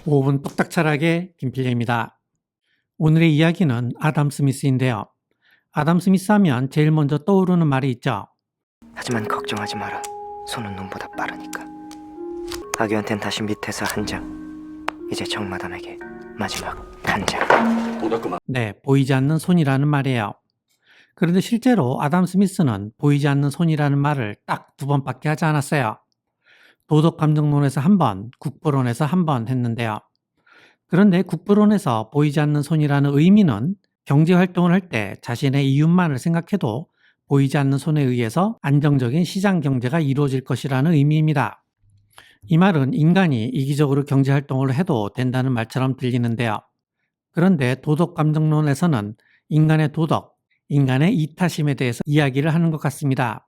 5분 똑딱철학의 김필영입니다. 오늘의 이야기는 아담 스미스인데요. 아담 스미스 하면 제일 먼저 떠오르는 말이 있죠. 하지만 걱정하지 마라. 손은 눈보다 빠르니까. 아기한텐 다시 밑에서 한 장, 이제 정마담에게 마지막 한 장. 네, 보이지 않는 손이라는 말이에요. 그런데 실제로 아담 스미스는 보이지 않는 손이라는 말을 딱 2번밖에 하지 않았어요. 도덕감정론에서 1번, 국부론에서 1번 했는데요. 그런데 국부론에서 보이지 않는 손이라는 의미는 경제활동을 할 때 자신의 이윤만을 생각해도 보이지 않는 손에 의해서 안정적인 시장 경제가 이루어질 것이라는 의미입니다. 이 말은 인간이 이기적으로 경제활동을 해도 된다는 말처럼 들리는데요. 그런데 도덕감정론에서는 인간의 도덕, 인간의 이타심에 대해서 이야기를 하는 것 같습니다.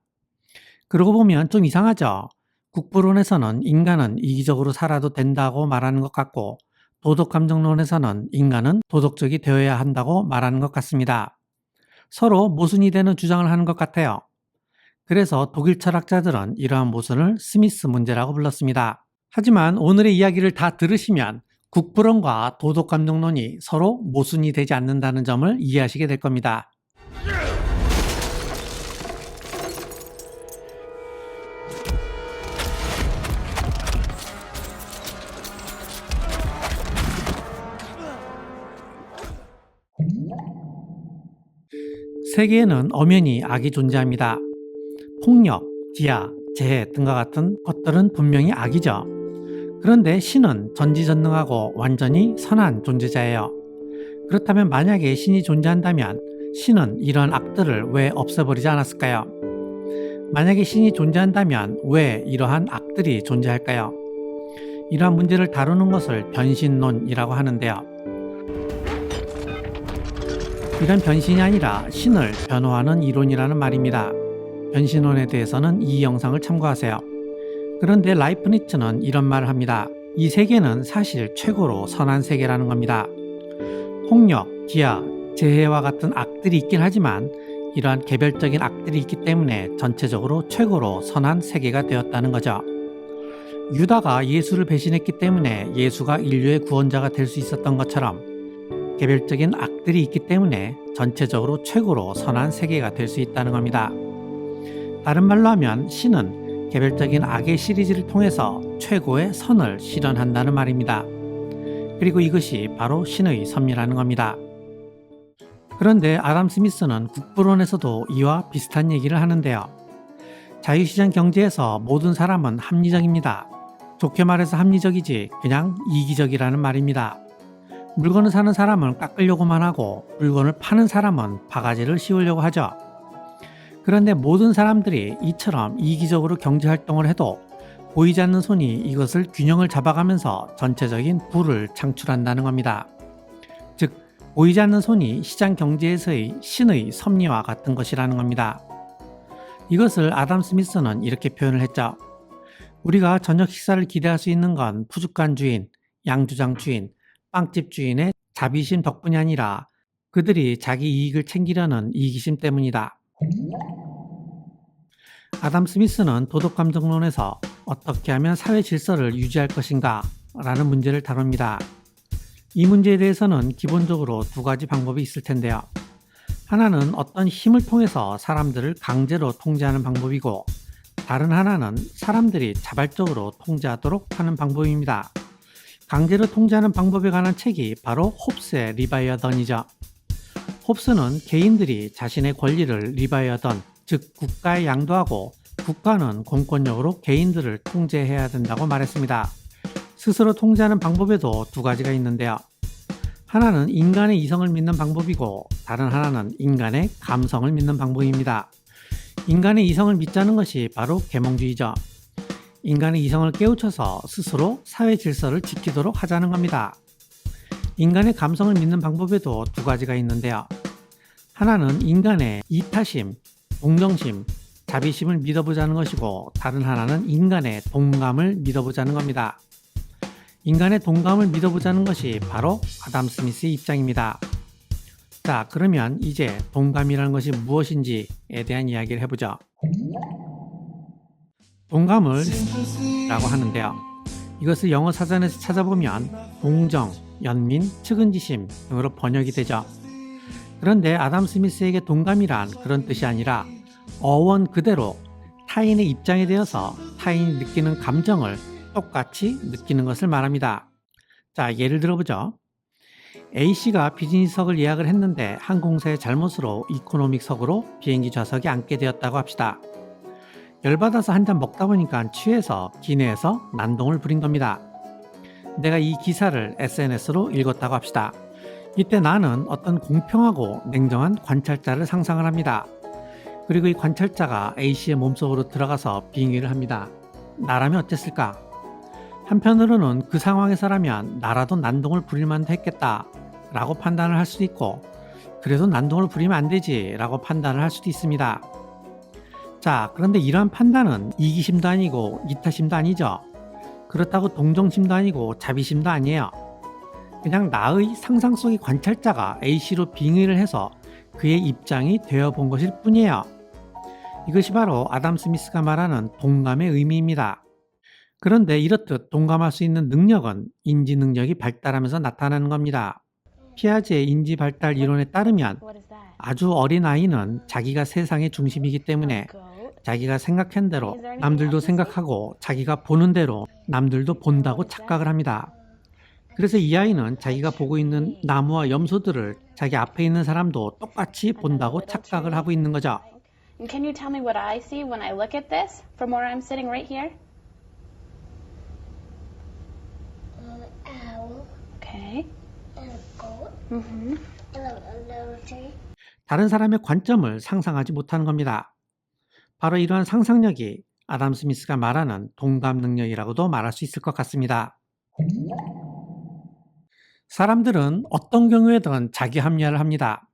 그러고 보면 좀 이상하죠? 국부론에서는 인간은 이기적으로 살아도 된다고 말하는 것 같고 도덕감정론에서는 인간은 도덕적이 되어야 한다고 말하는 것 같습니다. 서로 모순이 되는 주장을 하는 것 같아요. 그래서 독일 철학자들은 이러한 모순을 스미스 문제라고 불렀습니다. 하지만 오늘의 이야기를 다 들으시면 국부론과 도덕감정론이 서로 모순이 되지 않는다는 점을 이해하시게 될 겁니다. 세계에는 엄연히 악이 존재합니다. 폭력, 기아, 재해 등과 같은 것들은 분명히 악이죠. 그런데 신은 전지전능하고 완전히 선한 존재자예요. 그렇다면 만약에 신이 존재한다면 신은 이런 악들을 왜 없애버리지 않았을까요? 만약에 신이 존재한다면 왜 이러한 악들이 존재할까요? 이러한 문제를 다루는 것을 변신론이라고 하는데요. 이런 변신이 아니라 신을 변호하는 이론이라는 말입니다. 변신론에 대해서는 이 영상을 참고하세요. 그런데 라이프니츠는 이런 말을 합니다. 이 세계는 사실 최고로 선한 세계라는 겁니다. 폭력, 기아, 재해와 같은 악들이 있긴 하지만 이러한 개별적인 악들이 있기 때문에 전체적으로 최고로 선한 세계가 되었다는 거죠. 유다가 예수를 배신했기 때문에 예수가 인류의 구원자가 될 수 있었던 것처럼 개별적인 악들이 있기 때문에 전체적으로 최고로 선한 세계가 될 수 있다는 겁니다. 다른 말로 하면 신은 개별적인 악의 시리즈를 통해서 최고의 선을 실현한다는 말입니다. 그리고 이것이 바로 신의 섭리라는 겁니다. 그런데 아담 스미스는 국부론에서도 이와 비슷한 얘기를 하는데요. 자유시장 경제에서 모든 사람은 합리적입니다. 좋게 말해서 합리적이지 그냥 이기적이라는 말입니다. 물건을 사는 사람은 깎으려고만 하고 물건을 파는 사람은 바가지를 씌우려고 하죠. 그런데 모든 사람들이 이처럼 이기적으로 경제활동을 해도 보이지 않는 손이 이것을 균형을 잡아가면서 전체적인 부를 창출한다는 겁니다. 즉, 보이지 않는 손이 시장 경제에서의 신의 섭리와 같은 것이라는 겁니다. 이것을 아담 스미스는 이렇게 표현을 했죠. 우리가 저녁 식사를 기대할 수 있는 건 푸주간 주인, 양주장 주인, 빵집 주인의 자비심 덕분이 아니라 그들이 자기 이익을 챙기려는 이기심 때문이다. 아담 스미스는 도덕감정론에서 어떻게 하면 사회 질서를 유지할 것인가 라는 문제를 다룹니다. 이 문제에 대해서는 기본적으로 2가지 방법이 있을 텐데요. 하나는 어떤 힘을 통해서 사람들을 강제로 통제하는 방법이고 다른 하나는 사람들이 자발적으로 통제하도록 하는 방법입니다. 강제로 통제하는 방법에 관한 책이 바로 홉스의 리바이어던이죠. 홉스는 개인들이 자신의 권리를 리바이어던, 즉 국가에 양도하고 국가는 공권력으로 개인들을 통제해야 된다고 말했습니다. 스스로 통제하는 방법에도 2가지가 있는데요. 하나는 인간의 이성을 믿는 방법이고 다른 하나는 인간의 감성을 믿는 방법입니다. 인간의 이성을 믿자는 것이 바로 계몽주의죠. 인간의 이성을 깨우쳐서 스스로 사회 질서를 지키도록 하자는 겁니다. 인간의 감성을 믿는 방법에도 2가지가 있는데요. 하나는 인간의 이타심, 동정심, 자비심을 믿어보자는 것이고 다른 하나는 인간의 동감을 믿어보자는 겁니다. 인간의 동감을 믿어보자는 것이 바로 아담 스미스의 입장입니다. 자, 그러면 이제 동감이라는 것이 무엇인지에 대한 이야기를 해보죠. 동감을 라고 하는데요. 이것을 영어 사전에서 찾아보면 동정, 연민, 측은지심 등으로 번역이 되죠. 그런데 아담 스미스에게 동감이란 그런 뜻이 아니라 어원 그대로 타인의 입장에 대해서 타인이 느끼는 감정을 똑같이 느끼는 것을 말합니다. 자, 예를 들어보죠. A씨가 비즈니스석을 예약을 했는데 항공사의 잘못으로 이코노믹석으로 비행기 좌석에 앉게 되었다고 합시다. 열받아서 한 잔 먹다 보니까 취해서 기내에서 난동을 부린 겁니다. 내가 이 기사를 SNS로 읽었다고 합시다. 이때 나는 어떤 공평하고 냉정한 관찰자를 상상을 합니다. 그리고 이 관찰자가 A씨의 몸속으로 들어가서 빙의를 합니다. 나라면 어땠을까? 한편으로는 그 상황에서라면 나라도 난동을 부릴 만도 했겠다 라고 판단을 할 수도 있고, 그래도 난동을 부리면 안 되지 라고 판단을 할 수도 있습니다. 자, 그런데 이러한 판단은 이기심도 아니고 이타심도 아니죠. 그렇다고 동정심도 아니고 자비심도 아니에요. 그냥 나의 상상 속의 관찰자가 A씨로 빙의를 해서 그의 입장이 되어 본 것일 뿐이에요. 이것이 바로 아담 스미스가 말하는 동감의 의미입니다. 그런데 이렇듯 동감할 수 있는 능력은 인지 능력이 발달하면서 나타나는 겁니다. 피아제의 인지 발달 이론에 따르면 아주 어린 아이는 자기가 세상의 중심이기 때문에 자기가 생각한 대로 남들도 생각하고 자기가 보는 대로 남들도 본다고 착각을 합니다. 그래서 이 아이는 자기가 보고 있는 나무와 염소들을 자기 앞에 있는 사람도 똑같이 본다고 착각을 하고 있는 거죠. Can you tell me what I see when I look at this from where I'm sitting right here? Owl Okay. and a goat Mm-hmm. and a little tree. 다른 사람의 관점을 상상하지 못하는 겁니다. 바로 이러한 상상력이 아담 스미스가 말하는 동감 능력이라고도 말할 수 있을 것 같습니다. 사람들은 어떤 경우에든 자기 합리화를 합니다.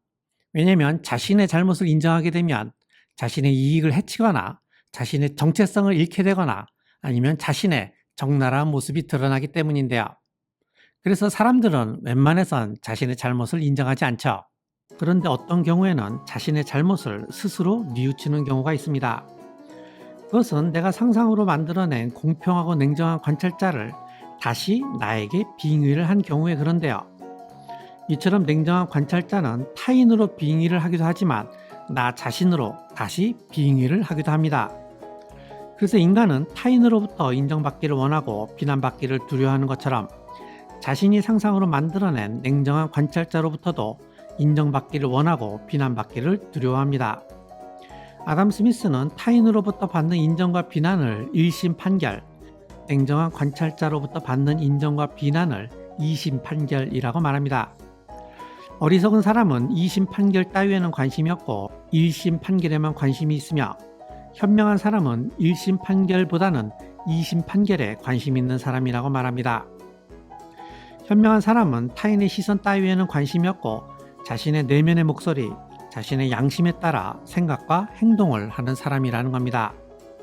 왜냐하면 자신의 잘못을 인정하게 되면 자신의 이익을 해치거나 자신의 정체성을 잃게 되거나 아니면 자신의 적나라한 모습이 드러나기 때문인데요. 그래서 사람들은 웬만해선 자신의 잘못을 인정하지 않죠. 그런데 어떤 경우에는 자신의 잘못을 스스로 뉘우치는 경우가 있습니다. 그것은 내가 상상으로 만들어낸 공평하고 냉정한 관찰자를 다시 나에게 빙의를 한 경우에 그런데요. 이처럼 냉정한 관찰자는 타인으로 빙의를 하기도 하지만 나 자신으로 다시 빙의를 하기도 합니다. 그래서 인간은 타인으로부터 인정받기를 원하고 비난받기를 두려워하는 것처럼 자신이 상상으로 만들어낸 냉정한 관찰자로부터도 인정받기를 원하고 비난받기를 두려워합니다. 아담 스미스는 타인으로부터 받는 인정과 비난을 1심 판결, 냉정한 관찰자로부터 받는 인정과 비난을 2심 판결이라고 말합니다. 어리석은 사람은 2심 판결 따위에는 관심이 없고 1심 판결에만 관심이 있으며, 현명한 사람은 1심 판결보다는 2심 판결에 관심 있는 사람이라고 말합니다. 현명한 사람은 타인의 시선 따위에는 관심이 없고 자신의 내면의 목소리, 자신의 양심에 따라 생각과 행동을 하는 사람이라는 겁니다.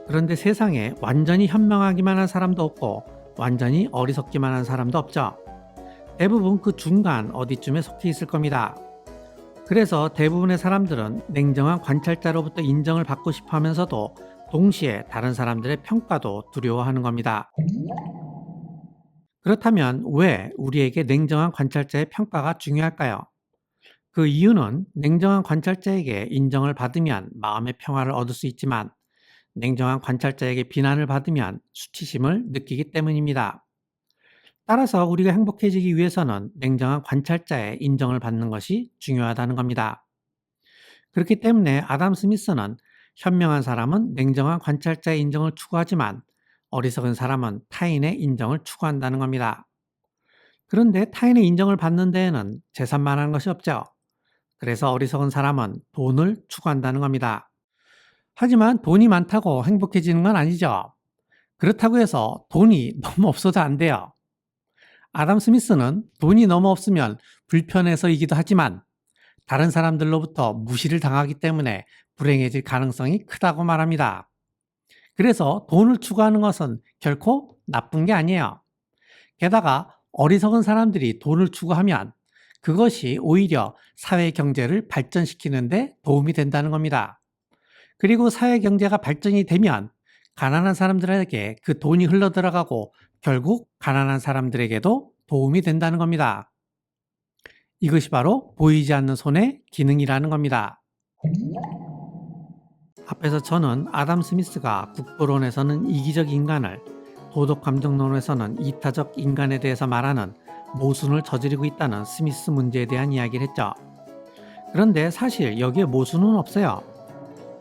그런데 세상에 완전히 현명하기만 한 사람도 없고 완전히 어리석기만 한 사람도 없죠. 대부분 그 중간 어디쯤에 속해 있을 겁니다. 그래서 대부분의 사람들은 냉정한 관찰자로부터 인정을 받고 싶어 하면서도 동시에 다른 사람들의 평가도 두려워하는 겁니다. 그렇다면 왜 우리에게 냉정한 관찰자의 평가가 중요할까요? 그 이유는 냉정한 관찰자에게 인정을 받으면 마음의 평화를 얻을 수 있지만 냉정한 관찰자에게 비난을 받으면 수치심을 느끼기 때문입니다. 따라서 우리가 행복해지기 위해서는 냉정한 관찰자의 인정을 받는 것이 중요하다는 겁니다. 그렇기 때문에 아담 스미스는 현명한 사람은 냉정한 관찰자의 인정을 추구하지만 어리석은 사람은 타인의 인정을 추구한다는 겁니다. 그런데 타인의 인정을 받는 데에는 재산만 하는 것이 없죠. 그래서 어리석은 사람은 돈을 추구한다는 겁니다. 하지만 돈이 많다고 행복해지는 건 아니죠. 그렇다고 해서 돈이 너무 없어도 안 돼요. 아담 스미스는 돈이 너무 없으면 불편해서이기도 하지만 다른 사람들로부터 무시를 당하기 때문에 불행해질 가능성이 크다고 말합니다. 그래서 돈을 추구하는 것은 결코 나쁜 게 아니에요. 게다가 어리석은 사람들이 돈을 추구하면 그것이 오히려 사회 경제를 발전시키는 데 도움이 된다는 겁니다. 그리고 사회 경제가 발전이 되면 가난한 사람들에게 그 돈이 흘러들어가고 결국 가난한 사람들에게도 도움이 된다는 겁니다. 이것이 바로 보이지 않는 손의 기능이라는 겁니다. 앞에서 저는 아담 스미스가 국보론에서는 이기적 인간을, 도덕 감정론에서는 이타적 인간에 대해서 말하는 모순을 저지르고 있다는 스미스 문제에 대한 이야기를 했죠. 그런데 사실 여기에 모순은 없어요.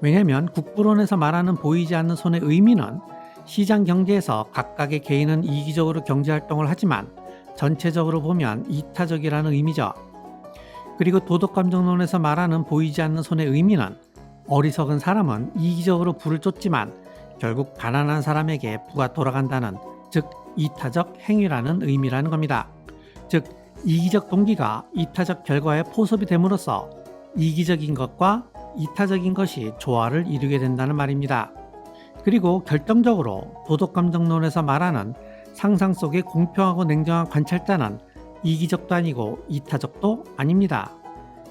왜냐하면 국부론에서 말하는 보이지 않는 손의 의미는 시장 경제에서 각각의 개인은 이기적으로 경제활동을 하지만 전체적으로 보면 이타적이라는 의미죠. 그리고 도덕감정론에서 말하는 보이지 않는 손의 의미는 어리석은 사람은 이기적으로 부를 쫓지만 결국 가난한 사람에게 부가 돌아간다는, 즉 이타적 행위라는 의미라는 겁니다. 즉 이기적 동기가 이타적 결과에 포섭이 됨으로써 이기적인 것과 이타적인 것이 조화를 이루게 된다는 말입니다. 그리고 결정적으로 도덕감정론에서 말하는 상상 속의 공평하고 냉정한 관찰자는 이기적도 아니고 이타적도 아닙니다.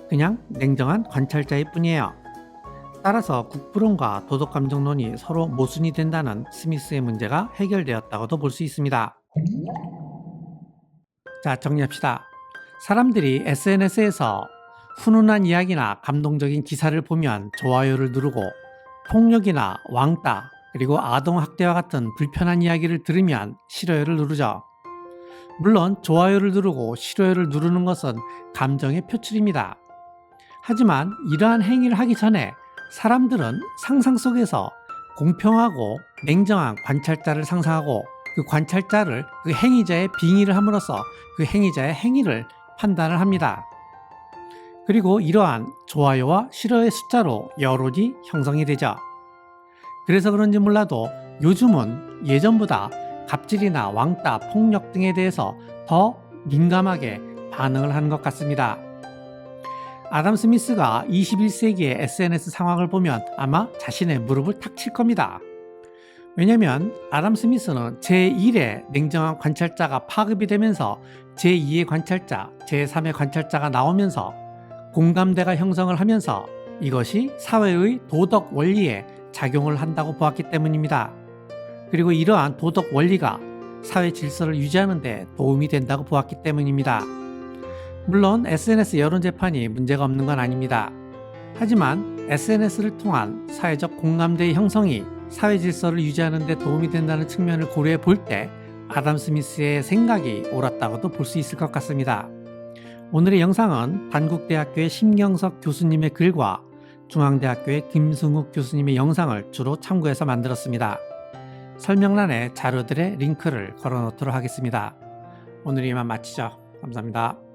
그냥 냉정한 관찰자일 뿐이에요. 따라서 국부론과 도덕감정론이 서로 모순이 된다는 스미스의 문제가 해결되었다고도 볼 수 있습니다. 자, 정리합시다. 사람들이 SNS에서 훈훈한 이야기나 감동적인 기사를 보면 좋아요를 누르고, 폭력이나 왕따, 그리고 아동학대와 같은 불편한 이야기를 들으면 싫어요를 누르죠. 물론 좋아요를 누르고 싫어요를 누르는 것은 감정의 표출입니다. 하지만 이러한 행위를 하기 전에 사람들은 상상 속에서 공평하고 냉정한 관찰자를 상상하고 그 관찰자를 그 행위자의 빙의를 함으로써 그 행위자의 행위를 판단을 합니다. 그리고 이러한 좋아요와 싫어요의 숫자로 여론이 형성이 되죠. 그래서 그런지 몰라도 요즘은 예전보다 갑질이나 왕따, 폭력 등에 대해서 더 민감하게 반응을 하는 것 같습니다. 아담 스미스가 21세기의 SNS 상황을 보면 아마 자신의 무릎을 탁 칠 겁니다. 왜냐하면 아담 스미스는 제1의 냉정한 관찰자가 파급이 되면서 제2의 관찰자, 제3의 관찰자가 나오면서 공감대가 형성을 하면서 이것이 사회의 도덕 원리에 작용을 한다고 보았기 때문입니다. 그리고 이러한 도덕 원리가 사회 질서를 유지하는 데 도움이 된다고 보았기 때문입니다. 물론 SNS 여론 재판이 문제가 없는 건 아닙니다. 하지만 SNS를 통한 사회적 공감대의 형성이 사회 질서를 유지하는 데 도움이 된다는 측면을 고려해 볼 때 아담 스미스의 생각이 옳았다고도 볼 수 있을 것 같습니다. 오늘의 영상은 단국대학교의 심경석 교수님의 글과 중앙대학교의 김승욱 교수님의 영상을 주로 참고해서 만들었습니다. 설명란에 자료들의 링크를 걸어 놓도록 하겠습니다. 오늘 이만 마치죠. 감사합니다.